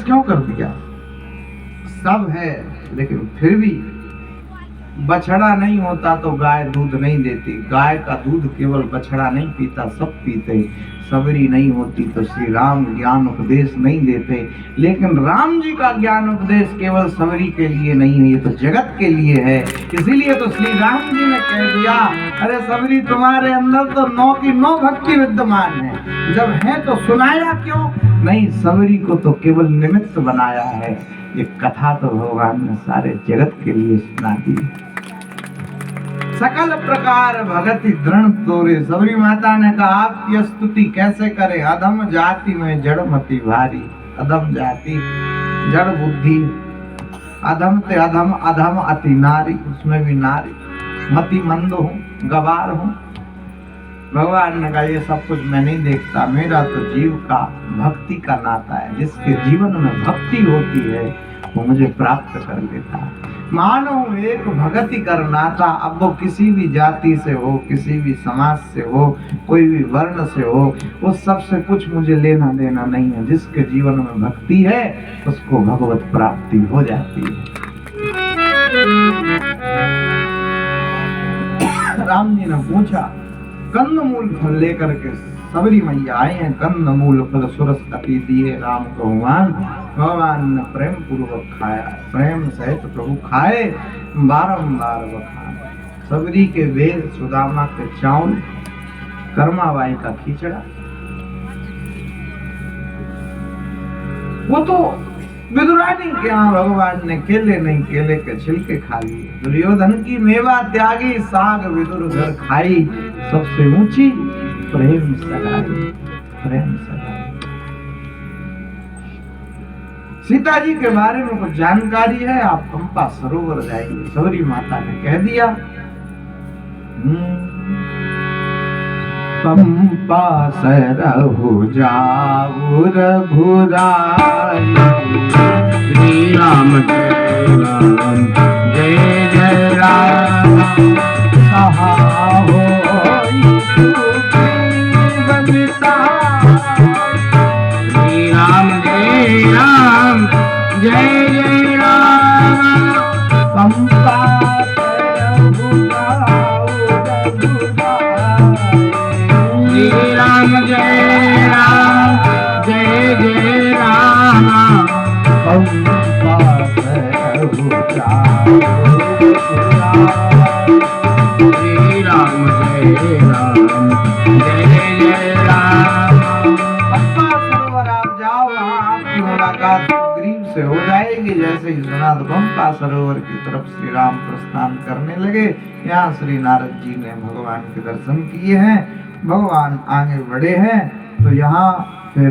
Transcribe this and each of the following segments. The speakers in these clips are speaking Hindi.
निर्देश क्यों कर दिया? सब है लेकिन फिर भी बछड़ा नहीं होता तो गाय दूध नहीं देती, गाय का दूध केवल बछड़ा नहीं पीता, सब पीते। सबरी नहीं होती तो श्री राम ज्ञान उपदेश नहीं देते, लेकिन राम जी का ज्ञान उपदेश केवल सबरी के लिए नहीं है, ये तो जगत के लिए है। इसीलिए तो श्री राम जी ने कह दिया, अरे सबरी तुम्हारे अंदर तो 9 की 9 भक्ति विद्यमान है, जब है तो सुनाया क्यों नहीं? सबरी को तो केवल निमित्त बनाया है, ये कथा तो भगवान ने सारे जगत के लिए सुना दी। सकल प्रकार भगति दृढ़ तोरे, सबरी माता ने कहा आपकी स्तुति कैसे करें? अधम जाति में जड़मति भारी, अधम जाति जड़ बुद्धि, अधम ते अधम, अधम अति नारी, उसमें भी नारी, मति मंद हूँ, गवार हूँ। भगवान ने कहा ये सब कुछ मैं नहीं देखता, मेरा तो जीव का भक्ति का नाता है, जिसके जीवन में भक्ति होती है वो मुझे प्राप्त कर लेता है। मानो एक भगति कर नाता, अब वो किसी भी जाति से हो, किसी भी समाज से हो, कोई भी वर्ण से हो, उस सब से कुछ मुझे लेना देना नहीं है। जिसके जीवन में भक्ति है उसको भगवत प्राप्ति हो जाती है। राम जी ने पूछा, कंदमूल फल लेकर के सबरी मैया आए हैं, कंदमूल फल सुरसकति दिए राम को भगवान ने प्रेम पूर्वक खाया, प्रेम सहित प्रभु खाए, बारंबार बखाए। सबरी के वेद, सुदामा के चावल, कर्माबाई का खिचड़ा, वो तो विदुरानी के यहाँ भगवान ने केले नहीं केले के छिलके खा लिए। दुर्योधन की मेवा त्यागी, साग विदुर घर खाई, सबसे ऊंची प्रेम सगाई, प्रेम सगाई। सीता जी के बारे में कुछ जानकारी है, आप पंपा सरोवर जाइए। सबरी माता ने कह दिया, पंपा सरहु जाऊ रघुराई, श्री राम जय जय राम, कहा होई बनिता, श्री राम जय राम जय जय राम, पंपा सरहु जाऊ रघुराई, श्री राम जय राम जय जय राम, पंपा सरहु जाऊ रघुराई, श्री राम जय राम जय जय राम। पंपा सरोवर आप जाओ, वहाँ आपकी मुलाकात ग्रीव से हो जाएगी। जैसे ही सुना तो पंपा सरोवर की तरफ श्री राम प्रस्थान करने लगे। यहाँ श्री नारद जी ने भगवान के दर्शन किए हैं, भगवान आगे बढ़े हैं, तो यहाँ फिर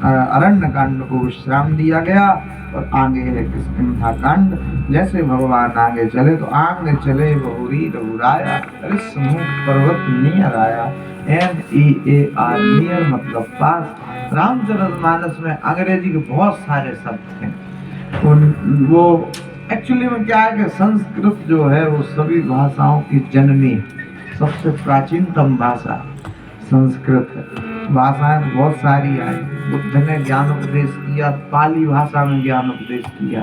अरण्य कांड को विश्राम दिया गया और आगे है किष्किंधा कांड। जैसे भगवान आगे चले तो आगे चले बहुरी रघुराया, ऋषमुख पर्वत नियर आया, NEAR नियर मतलब पास। रामचरितमानस में अंग्रेजी के बहुत सारे शब्द हैं। वो एक्चुअली में क्या है कि संस्कृत जो है वो सभी भाषाओं की जननी है, सबसे प्राचीनतम भाषा संस्कृत है। भाषाएं बहुत सारी आई, बुद्ध ने ज्ञान उपदेश किया, पाली भाषा में ज्ञान उपदेश किया।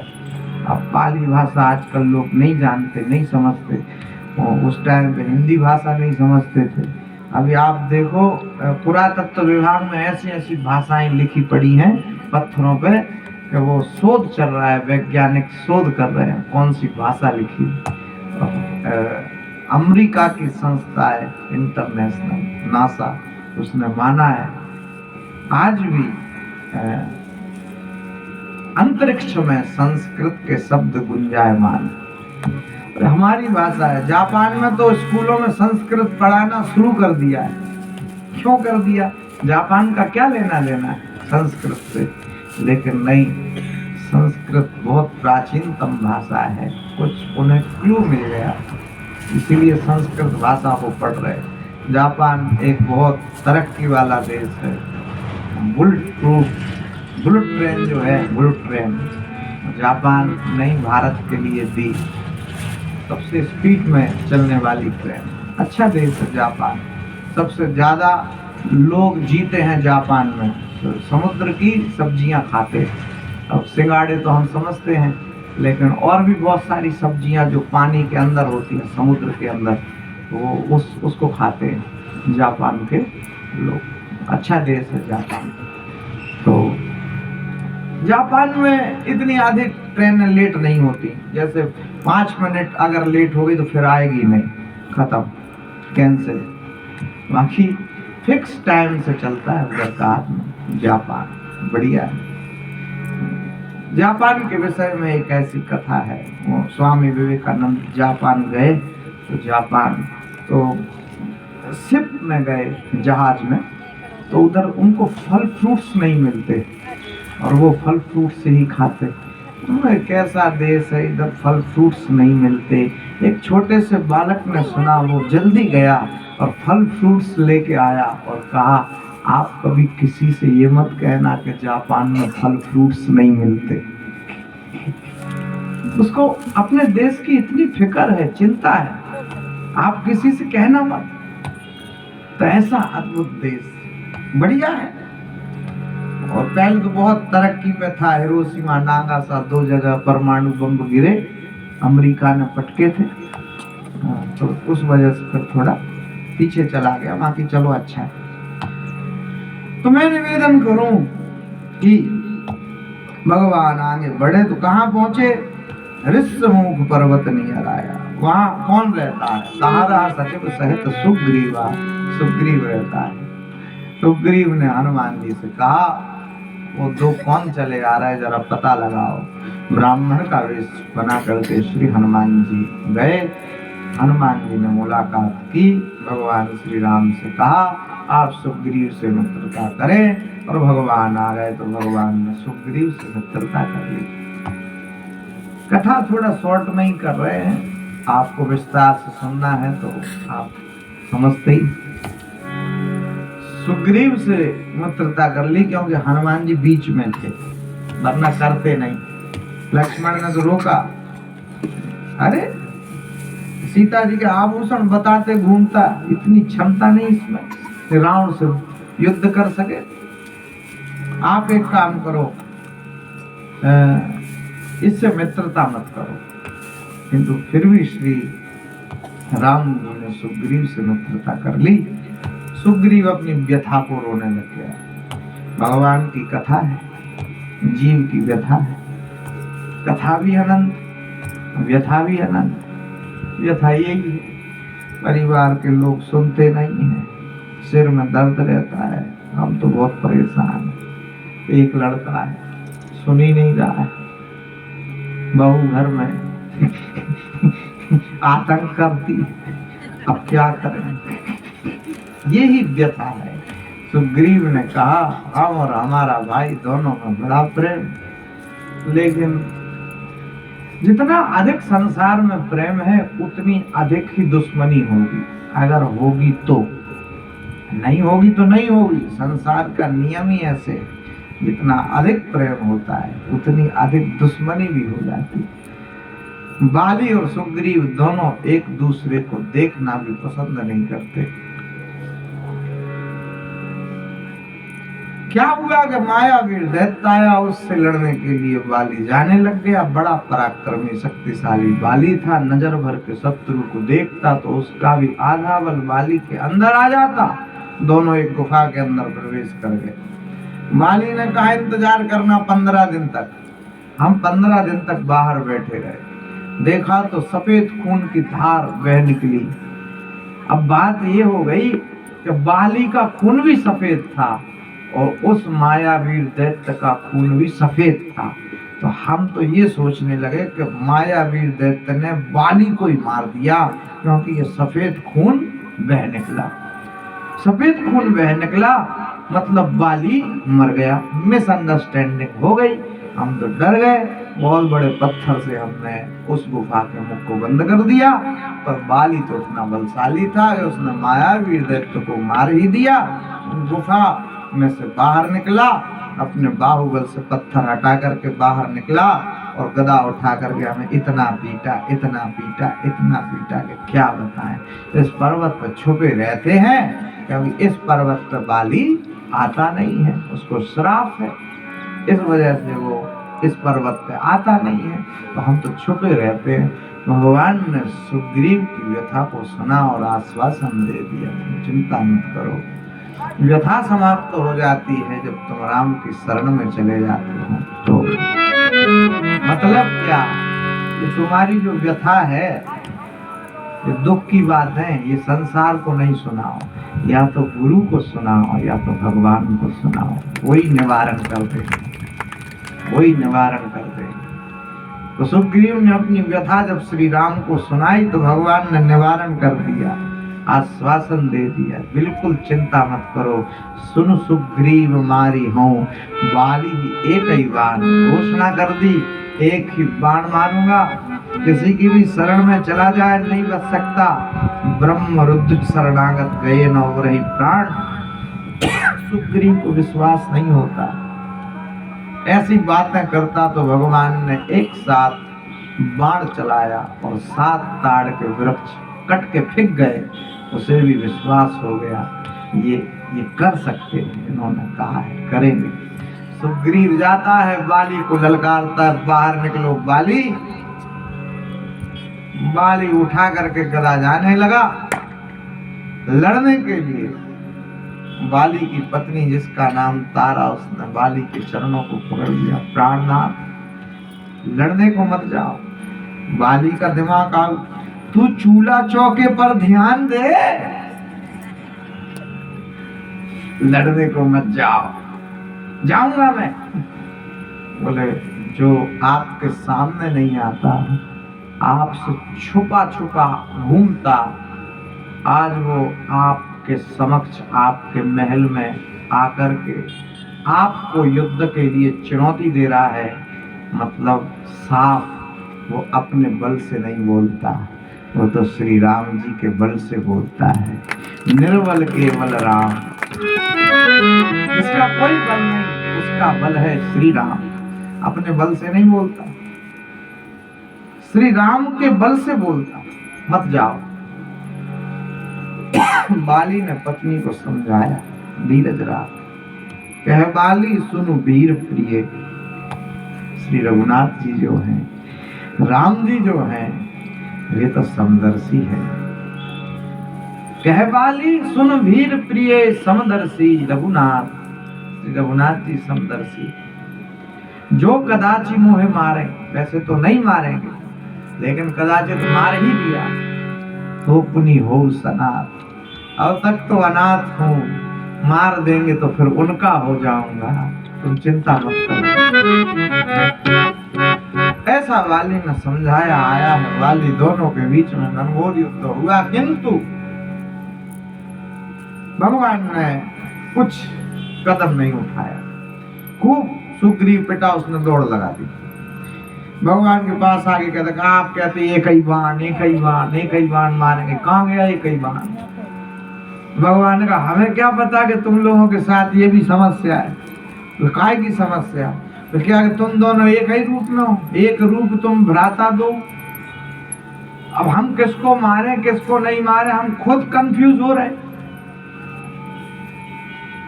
अब पाली भाषा आजकल लोग नहीं जानते, नहीं समझते, उस टाइम पे हिंदी भाषा नहीं समझते थे। अभी आप देखो पुरातत्व विभाग में ऐसी ऐसी भाषाएं लिखी पड़ी हैं पत्थरों पे कि वो शोध चल रहा है, वैज्ञानिक शोध कर रहे हैं कौन सी भाषा लिखी। अमेरिका की संस्था है इंटरनेशनल नासा, उसने माना है आज भी अंतरिक्ष में संस्कृत के शब्द गुंजायमान। और हमारी भाषा है, जापान में तो स्कूलों में संस्कृत पढ़ाना शुरू कर दिया है। क्यों कर दिया? जापान का क्या लेना देना है संस्कृत से? लेकिन नहीं, संस्कृत बहुत प्राचीनतम भाषा है, कुछ उन्हें क्लू मिल गया, इसीलिए संस्कृत भाषा को पढ़ रहे। जापान एक बहुत तरक्की वाला देश है। बुलेट ट्रेन जो है, बुलेट ट्रेन जापान नई भारत के लिए दी, सबसे स्पीड में चलने वाली ट्रेन। अच्छा देश है जापान, सबसे ज्यादा लोग जीते हैं जापान में, तो समुद्र की सब्जियां खाते, अब सिंगाड़े तो हम समझते हैं, लेकिन और भी बहुत सारी सब्जियां जो पानी के अंदर होती हैं, समुद्र के अंदर, वो उसको खाते हैं जापान के लोग। अच्छा देश है जापान। तो जापान में इतनी अधिक ट्रेनें लेट नहीं होती, जैसे 5 मिनट अगर लेट हो गई तो फिर आएगी नहीं, खत्म, कैंसिल। बाकी फिक्स टाइम से चलता है उधर का आदमी। जापान बढ़िया है। जापान के विषय में एक ऐसी कथा है, वो स्वामी विवेकानंद जापान गए, तो जापान तो शिप में गए, जहाज में, तो उधर उनको फल फ्रूट्स नहीं मिलते और वो फल फ्रूट से ही खाते। कैसा देश है, इधर फल फ्रूट्स नहीं मिलते। एक छोटे से बालक ने सुना, वो जल्दी गया और फल फ्रूट्स लेके आया और कहा, आप कभी किसी से ये मत कहना कि जापान में फल फ्रूट्स नहीं मिलते। उसको अपने देश की इतनी फिक्र है, चिंता है, आप किसी से कहना मत। तो ऐसा अद्भुत देश बढ़िया है। और पहले तो बहुत तरक्की पे था, हिरोशिमा नागासाकी 2 जगह परमाणु बम गिरे, अमेरिका ने पटके थे, तो उस वजह से फिर थोड़ा पीछे चला गया। बाकी चलो अच्छा है। तो मैं निवेदन करूं कि भगवान आगे बढ़े तो कहाँ पहुंचे, ऋष्यमुख पर्वत नियर आया। वहां कौन रहता है, तारा सचिव सहित सुग्रीवा, सुग्रीव रहता है। सुग्रीव ने हनुमान जी से कहा, वो 2 कौन चले आ रहा है, जरा पता लगाओ। ब्राह्मण का वेश बना करके श्री हनुमान जी गए। हनुमान जी ने मुलाकात की, भगवान श्री राम से कहा, आप सुग्रीव से मित्रता करें, और भगवान आ गए तो भगवान ने सुग्रीव से मित्रता कर ली। कथा थोड़ा शॉर्ट में ही कर रहे हैं, आपको विस्तार से सुनना है तो आप समझते ही। सुग्रीव से मित्रता कर ली क्योंकि हनुमान जी बीच में थे, वरना करते नहीं। लक्ष्मण ने तो रोका, अरे सीता जी के आभूषण बताते घूमता, इतनी क्षमता नहीं इसमें रावण से युद्ध कर सके। आप एक काम करो, इससे मित्रता मत करो। किंतु फिर भी श्री राम जी ने सुग्रीव से मित्रता कर ली। सुग्रीव अपनी व्यथा को रोने लग गया। भगवान की कथा है, जीव की व्यथा है, कथा भी अनंत, व्यथा भी अनंत। व्यथा यही है, परिवार के लोग सुनते नहीं हैं, सिर में दर्द रहता है, हम तो बहुत परेशान हैं। एक लड़का है, सुन ही नहीं रहा है, बहू घर में आतंक करती है, अब क्या करें। यही व्यथा है। सुग्रीव ने कहा, हम और हमारा भाई दोनों में बड़ा प्रेम, लेकिन जितना अधिक संसार में प्रेम है उतनी अधिक ही दुश्मनी होगी। अगर होगी तो, नहीं होगी तो नहीं होगी। संसार का नियम ही ऐसे, जितना अधिक प्रेम होता है उतनी अधिक दुश्मनी भी हो जाती है। बाली और सुग्रीव दोनों एक दूसरे को देखना भी पसंद नहीं करते। क्या हुआ कि मायावीर दैत्य आया, उससे लड़ने के लिए बाली जाने लग गया। बड़ा पराक्रमी शक्तिशाली बाली था, नजर भर के शत्रु को देखता तो उसका भी आधा बल बाली के अंदर आ जाता। दोनों एक गुफा के अंदर प्रवेश कर गए। बाली ने कहा, इंतजार करना 15 दिन तक। हम 15 दिन तक बाहर बैठे रहे। देखा तो सफेद खून की धार बह निकली। अब बात ये हो गई कि बाली का खून भी सफेद था और उस मायावीर दैत्य का खून भी सफेद था। तो हम तो ये सोचने लगे कि मायावीर दैत्य ने बाली को ही मार दिया, क्योंकि ये सफेद खून बह निकला। सफेद खून बह निकला मतलब बाली मर गया। मिसअंडरस्टैंडिंग हो गई। हम तो डर गए। बहुत बड़े पत्थर से हमने उस गुफा के मुख को बंद कर दिया, पर बाली तो इतना बलशाली था कि उसने मायावीर दैत्य को मार ही दिया। गुफा में से बाहर निकला, अपने बाहुबल से पत्थर हटा करके बाहर निकला और गदा उठा करके हमें इतना पीटा, इतना पीटा, इतना पीटा कि क्या बताएं। इस पर्वत पर छुपे रहते हैं, क्योंकि इस पर्वत पर बाली आता नहीं है, उसको श्राप है। इस वजह से वो इस पर्वत पे आता नहीं है, तो हम तो छुपे रहते हैं। भगवान ने सुग्रीव की व्यथा को सुना और आश्वासन दे दिया, तुम चिंता मत करो। व्यथा समाप्त हो जाती है जब तुम राम की शरण में चले जाते हो। तो मतलब क्या, ये तुम्हारी जो व्यथा है, ये दुख की बात है, ये संसार को नहीं सुनाओ, या तो गुरु को सुनाओ या तो भगवान को सुनाओ, वही निवारण कर दे, वही निवारण कर दे। तो सुग्रीव ने अपनी व्यथा जब श्री राम को सुनाई तो भगवान ने निवारण कर दिया, आश्वासन दे दिया, बिल्कुल चिंता मत करो। सुन सुग्रीव मारी हूं बाली एक ही बाण, घोषणा कर दी, एक ही बाण मारूंगा, किसी की भी शरण में चला जाए नहीं बच सकता। ब्रह्म रुद्र शरणागत गए न रही प्राण। सुग्रीव को विश्वास नहीं होता, ऐसी बातें करता तो भगवान ने एक साथ बाण चलाया और 7 ताड़ के वृक्ष कट के फेंक गए। उसे भी विश्वास हो गया, ये कर सकते हैं, इन्होंने कहा है करेंगे। सुग्रीव जाता है, बाली को ललकारता है, बाहर निकलो बाली। बाली उठा करके गदा जाने लगा लड़ने के लिए। बाली की पत्नी जिसका नाम तारा, उसने बाली के चरणों को पकड़ लिया, प्राणनाथ लड़ने को मत जाओ। बाली का दिमाग आउ, तू चूल्हा चौके पर ध्यान दे, लड़ने को मत जाओ। जाऊंगा मैं। बोले जो आपके सामने नहीं आता, आपसे छुपा छुपा घूमता, आज वो आपके समक्ष आपके महल में आकर के आपको युद्ध के लिए चुनौती दे रहा है, मतलब साफ वो अपने बल से नहीं बोलता, वो तो श्री राम जी के बल से बोलता है। निर्बल केवल राम, इसका कोई बल नहीं, उसका बल है श्री राम, अपने बल से नहीं बोलता, श्री राम के बल से बोलता, मत जाओ। बाली ने पत्नी को समझाया, धीरज रहा, कह बाली सुनो वीर प्रिय, श्री रघुनाथ जी जो हैं, राम जी जो हैं, वे तो समदर्शी है। कह बाली सुन वीर प्रिय समदर्शी रघुनाथ, श्री रघुनाथ जी समदर्शी, जो कदाचि मोहे मारे, वैसे तो नहीं मारेंगे लेकिन कदाचित मार ही दिया तो पुनि हो सनाथ, अब तक तो अनाथ हूँ, मार देंगे तो फिर उनका हो जाऊंगा, तुम चिंता मत करो। ऐसा वाली ने समझाया, आया है वाली, दोनों के बीच में घनघोर युद्ध हुआ, किंतु भगवान ने कुछ कदम नहीं उठाया। खूब सुग्रीव पिटा, उसने दौड़ लगा दी, भगवान के पास आगे कहते, आप कहते एक ही बाण एक ही बाण एक ही बाण मारेंगे, कहाँ गया एक ही बाण। भगवान ने कहा हमें क्या पता कि तुम लोगों के साथ ये भी समस्या है। तो काय की समस्या, तो क्या कि तुम दोनों एक ही रूप में हो, एक रूप तुम भ्राता दो, अब हम किसको मारे किसको नहीं मारे हम खुद कंफ्यूज हो रहे।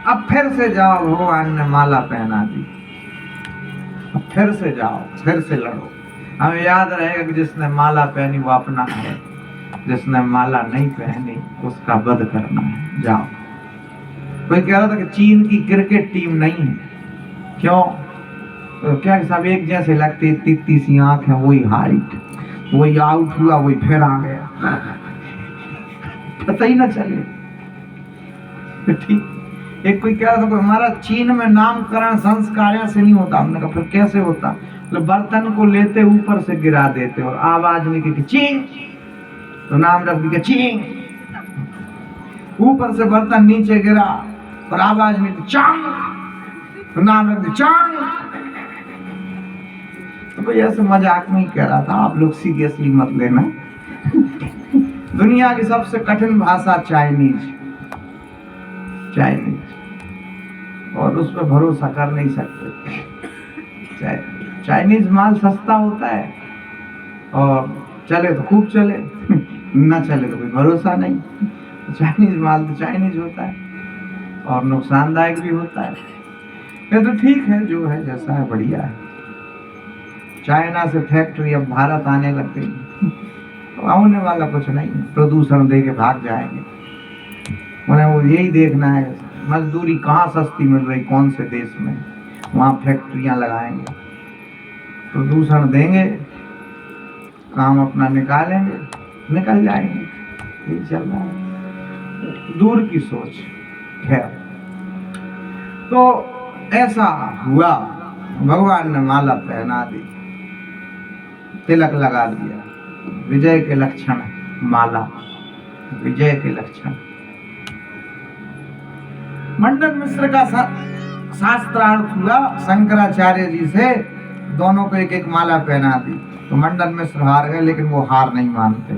अब फिर से जाओ, भगवान ने माला पहना दी, फिर से जाओ, फिर से लड़ो। हमें याद रहेगा कि जिसने माला पहनी वो अपना है, जिसने माला नहीं पहनी उसका वध करना है, जाओ। कोई कह रहा था कि चीन की क्रिकेट टीम नहीं है, क्यों? तो क्या सब एक जैसे लगते, इतनी सी आंख है, वही हाइट, वही आउट हुआ वही फिर आ गया, पता ही ना चले। ठीक, एक कोई कह रहा था हमारा चीन में नामकरण संस्कार से नहीं होता। हमने कहा फिर कैसे होता? तो बर्तन को लेते ऊपर से गिरा देते और आवाज निकली चिंग, तो नाम रख दिया चिंग। ऊपर से बर्तन नीचे गिरा और आवाज निकली चांग, तो नाम रख दिया चांग। तो कोई ऐसे मजाक में ही कह रहा था, आप लोग सीरियसली मत लेना। दुनिया की सबसे कठिन भाषा चाइनीज, और उस पर भरोसा कर नहीं सकते। चाइनीज माल सस्ता होता है और चले तो खूब चले, न चले तो कोई भरोसा नहीं। चाइनीज माल तो चाइनीज होता है और नुकसानदायक भी होता है। ये तो ठीक है, जो है जैसा है बढ़िया है। चाइना से फैक्ट्री अब भारत आने लग गई, तो आने वाला कुछ नहीं, प्रदूषण दे के भाग जाएंगे। उन्हें वो यही देखना है मजदूरी कहाँ सस्ती मिल रही, कौन से देश में, वहाँ फैक्ट्रियां लगाएंगे, प्रदूषण देंगे, काम अपना निकालेंगे, निकल जाएंगे। यही चल रहा है, दूर की सोच। खैर, तो ऐसा हुआ, भगवान ने माला पहना दी, तिलक लगा दिया। विजय के लक्षण, माला विजय के लक्षण। मंडन मिश्र का शास्त्रार्थ हुआ शंकराचार्य जी से, दोनों को एक एक माला पहना दी। तो मंडन मिश्र हार गए, लेकिन वो हार नहीं मानते।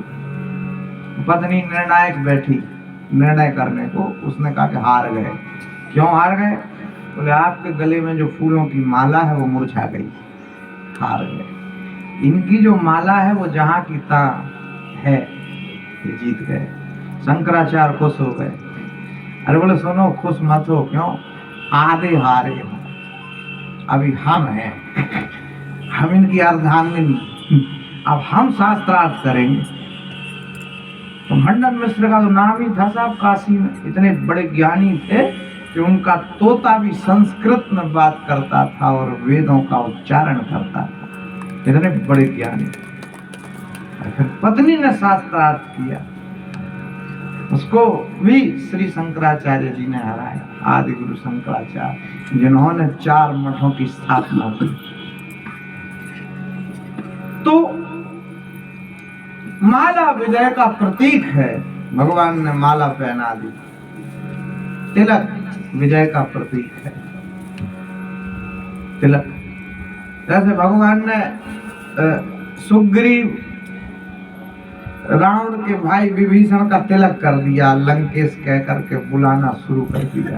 पत्नी निर्णायक बैठी निर्णय करने को, उसने कहा कि हार गए। क्यों हार गए? बोले आपके गले में जो फूलों की माला है वो मुरझा गई, हार गए। इनकी जो माला है वो जहां की तहाँ है, ये जीत गए। शंकराचार्य खुश हो गए। अरे बोले सुनो, खुश मत हो, क्यों? आधे हारे हो, अभी हम हैं, हम इनकी अर्धांगिनी, अब हम शास्त्रार्थ करेंगे। तो मंडन मिश्र का तो नाम ही था साहब, काशी में इतने बड़े ज्ञानी थे कि उनका तोता भी संस्कृत में बात करता था और वेदों का उच्चारण करता था, इतने बड़े ज्ञानी। फिर पत्नी ने शास्त्रार्थ किया, उसको भी श्री शंकराचार्य जी ने हराया, आदि गुरु शंकराचार्य, जिन्होंने 4 मठों की स्थापना की। तो माला विजय का प्रतीक है, भगवान ने माला पहना दी। तिलक विजय का प्रतीक है, तिलक। जैसे भगवान ने सुग्रीव रावण के भाई विभीषण का तिलक कर दिया, लंकेश कह करके बुलाना शुरू कर दिया।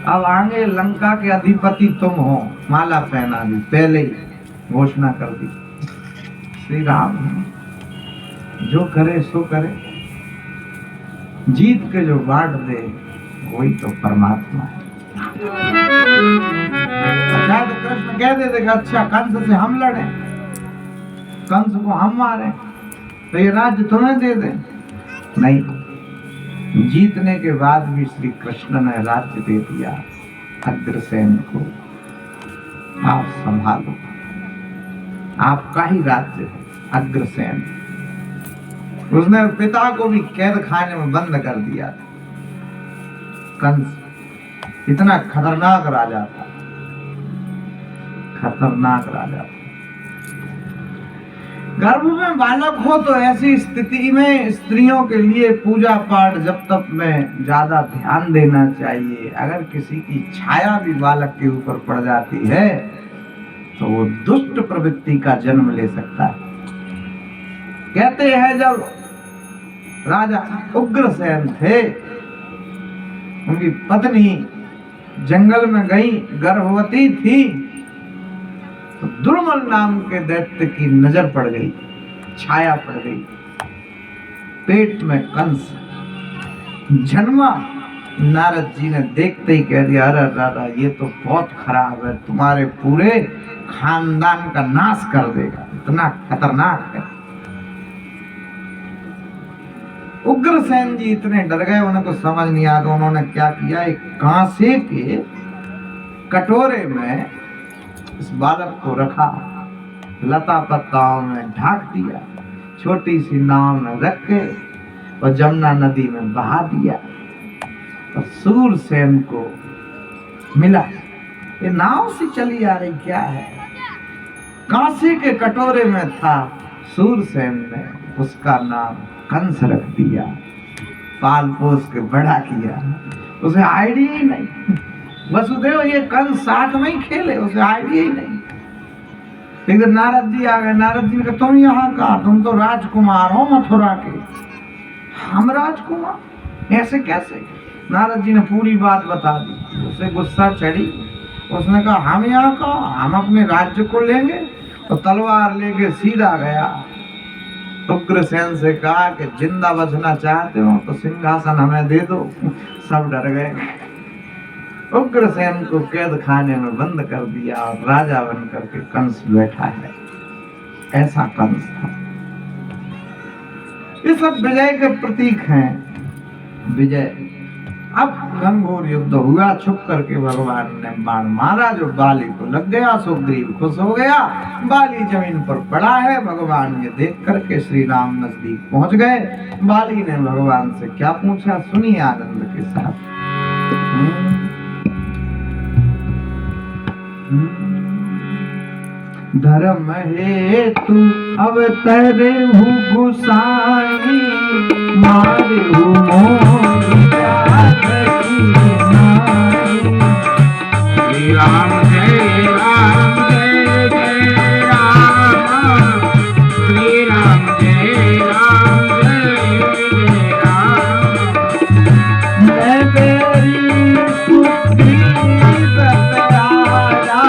अब आगे लंका के अधिपति तुम हो, माला पहना दी, पहले ही घोषणा कर दी। श्री राम जो करे सो करे, जीत के जो बांट दे वही तो परमात्मा है। अच्छा तो कृष्ण कह देते कि अच्छा कंस से हम लड़े, कंस को हम मारे, तो ये राज्य तुम्हें दे दें? नहीं, जीतने के बाद भी श्री कृष्ण ने राज्य दे दिया अग्रसेन को। आप संभालो, आपका ही राज्य है अग्रसेन। उसने पिता को भी कैद खाने में बंद कर दिया था। कंस इतना खतरनाक राजा था, खतरनाक राजा था। गर्भ में बालक हो तो ऐसी स्थिति में स्त्रियों के लिए पूजा पाठ जब तक में ज्यादा ध्यान देना चाहिए। अगर किसी की छाया भी बालक के ऊपर पड़ जाती है तो वो दुष्ट प्रवृत्ति का जन्म ले सकता है। कहते हैं जब राजा उग्रसेन थे, उनकी पत्नी जंगल में गई, गर्भवती थी, तो दुर्मल नाम के दैत्य की नजर पड़ गई, छाया पड़ गई, पेट में कंस जन्मा। नारद जी ने देखते ही कह दिया, अरे दादा ये तो बहुत खराब है, तुम्हारे पूरे खानदान का नाश कर देगा, इतना खतरनाक है। उग्रसेन जी इतने डर गए, उन्हें तो समझ नहीं आया। तो उन्होंने क्या किया, एक कांसे के कटोरे में इस बालक को रखा, लता पत्ताओं में ढाक दिया, छोटी सी नाव में रख के और जमुना नदी में बहा दिया। और सूरसेन को मिला, ये नाव से चली आ रही क्या है? कांसे के कटोरे में था, सूरसेन ने उसका नाम कंस रख दिया, पाल पोस के बड़ा किया। उसे आइडिया ही नहीं, वसुदेव ये कंस साथ में ही खेले, उसे आइडिया ही नहीं। एक दिन नारद जी आ गए। नारद जी ने कहा तुम यहाँ का, तुम तो राजकुमार हो मथुरा के। हम राजकुमार? ऐसे कैसे? नारद जी ने पूरी बात बता दी। उसे गुस्सा चढ़ी, उसने कहा हम यहाँ का, हम अपने राज्य को लेंगे। तो तलवार लेके सीधा गया। उग्रसेन से कहा कि जिंदा बचना चाहते हो तो सिंहासन हमें दे दो। सब डर गए। उग्रसेन को कैद खाने में बंद कर दिया और राजा बन करके कंस बैठा है। ऐसा कंस था। ये सब विजय के प्रतीक हैं। विजय। अब घनघोर युद्ध हुआ। छुप करके भगवान ने बाण मारा जो बाली को लग गया। सुग्रीव खुश हो गया। बाली जमीन पर पड़ा है। भगवान ये देख करके श्री राम नजदीक पहुंच गए। बाली ने भगवान से क्या पूछा, सुनिए आनंद के साथ। धर्म हेतु अवतरे हूँ गुसाई, मारे हूँ मोहि जात की नाई। श्री राम जय राम जय जय राम, श्री राम जय राम जय जय राम। मैं बेरी सुग्रीव प्यारा,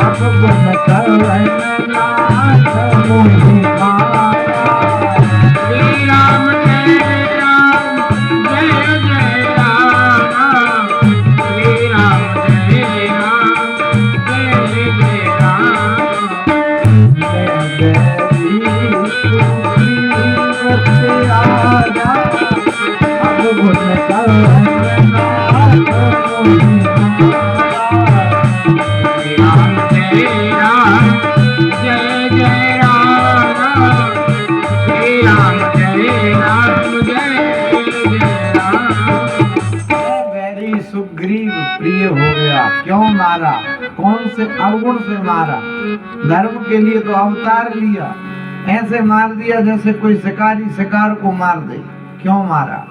अब गुण कवन नाथ मोहि मारा। श्री राम जय राम जय जय राम, श्री राम जय राम जय जय राम। मैं बेरी सुग्रीव प्यारा, अब गुण कवन नाथ मोहि मारा। श्री राम जय राम जय जय राम, श्री राम जय राम जय जय राम। वैरी सुग्रीव प्रिय हो गया। क्यों मारा? कौन से अवगुण से मारा? धर्म के लिए तो अवतार लिया, ऐसे मार दिया जैसे कोई शिकारी शिकार को मार दे। क्यों मारा?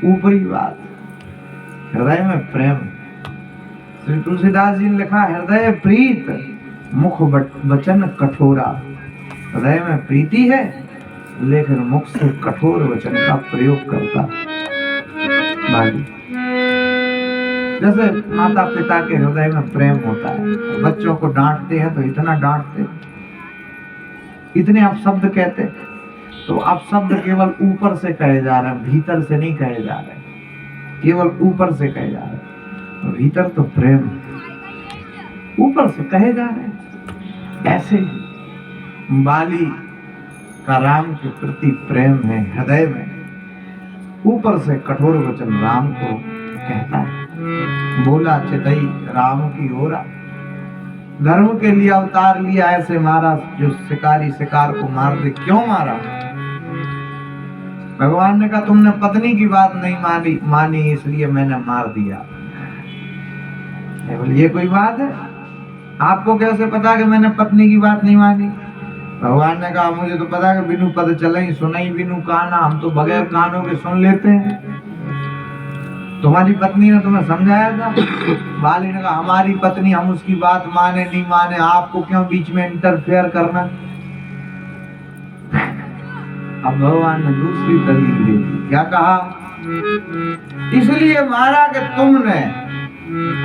ऊपरी बात, हृदय में प्रेम। श्री तुलसीदास जी ने लिखा, हृदय प्रीत मुख वचन कठोरा। हृदय में प्रीति है लेकिन मुख से कठोर वचन का प्रयोग करता। बाली जैसे माता पिता के हृदय में प्रेम होता है, बच्चों को डांटते हैं तो इतना डांटते, इतने अपशब्द कहते, तो अपशब्द केवल ऊपर से कहे जा रहे हैं, भीतर से नहीं कहे जा रहे, केवल ऊपर से कहे जा रहे हैं। भीतर तो प्रेम, ऊपर से कहे जा रहे हैं। ऐसे बाली का राम के प्रति प्रेम है हृदय में, ऊपर से कठोर वचन राम को कहता है। बोला चितई राम की ओरा, धर्म के लिए अवतार लिया, ऐसे मारा जो शिकारी शिकार को मार दे। क्यों मारा? भगवान ने कहा तुमने पत्नी की बात नहीं मानी इसलिए मैंने मार दिया। ये कोई बात है? आपको कैसे पता कि मैंने पत्नी की बात नहीं मानी? भगवान ने कहा मुझे तो पता कि बिनु पद चले सुनई बिनु काना, हम तो बगैर कानों के सुन लेते हैं। तुम्हारी पत्नी ने तुम्हें समझाया था? बाली ने कहा हमारी पत्नी, हम उसकी बात माने नहीं माने, आपको क्यों बीच में इंटरफेयर करना? अब भगवान ने दूसरी दलील दे दी। क्या कहा? इसलिए मारा कि तुमने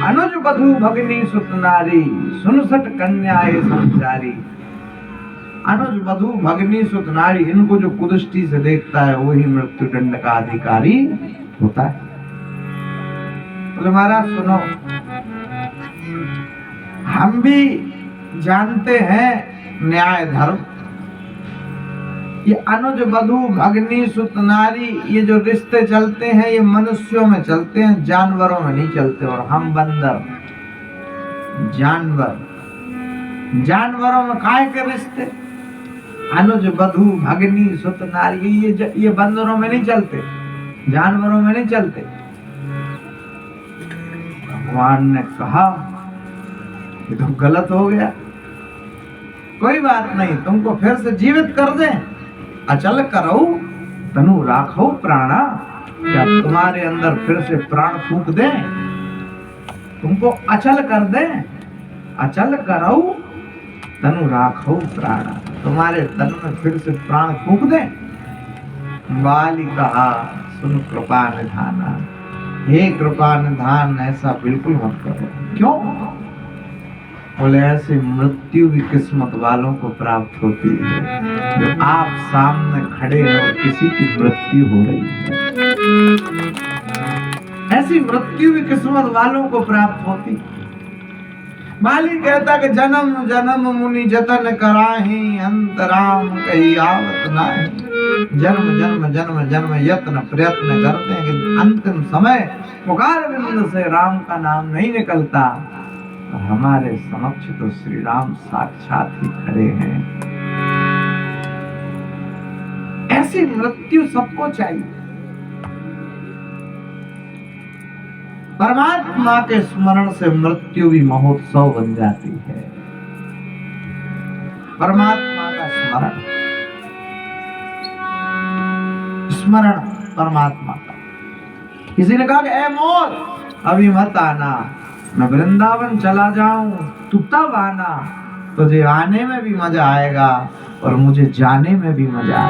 अनुज बधू भगनी सुत नारी, सुनसठ कन्याए संचारी। अनुज बधू भगनी सुत नारी, इनको जो कुदृष्टि से देखता है वही मृत्यु दंड का अधिकारी होता है। बोले महाराज सुनो, हम भी जानते हैं न्याय धर्म, ये अनुज बधू भगनी सुत नारी, ये जो रिश्ते चलते हैं ये मनुष्यों में चलते हैं, जानवरों में नहीं चलते। और हम बंदर जानवर, जानवरों में काहे के रिश्ते? अनुज बधू भगनी सुत नारी, ये बंदरों में नहीं चलते, जानवरों में नहीं चलते। भगवान ने कहा ये तो गलत हो गया। कोई बात नहीं, तुमको फिर से जीवित कर दें, अचल करो तनु राखो प्राणा। क्या तुम्हारे अंदर फिर से प्राण फूंक दें, तुमको अचल कर दें, अचल करो तनु राखो प्राणा, तुम्हारे तन में फिर से प्राण फूंक दें। बाली कहा सुन कृपा निधाना, हे कृपा निधान ऐसा बिल्कुल मत करो। क्यों? बोले ऐसे मृत्यु की किस्मत वालों को प्राप्त होती है जो आप सामने खड़े हैं और किसी की मृत्यु हो रही है। ऐसी मृत्यु भी किस्मत वालों को प्राप्त होती। माली कहता कि जन्म जन्म मुनि जतन कराही, अंत राम कही आवत नाहि। जन्म जन्म जन्म जन्म यत्न प्रयत्न करते हैं कि अंतिम समय पुकार बिंद से राम का नाम नहीं निकलता। और हमारे समक्ष तो श्री राम साक्षात ही खड़े हैं। ऐसी मृत्यु सबको चाहिए। परमात्मा के स्मरण से मृत्यु भी महोत्सव बन जाती है। परमात्मा का स्मरण, स्मरण परमात्मा का। किसी ने कहा कि ऐ मौत अभी मत आना, मैं वृंदावन चला जाऊं, तू तब आना, तुझे आने में भी मजा आएगा और मुझे जाने में भी मजा आएगा।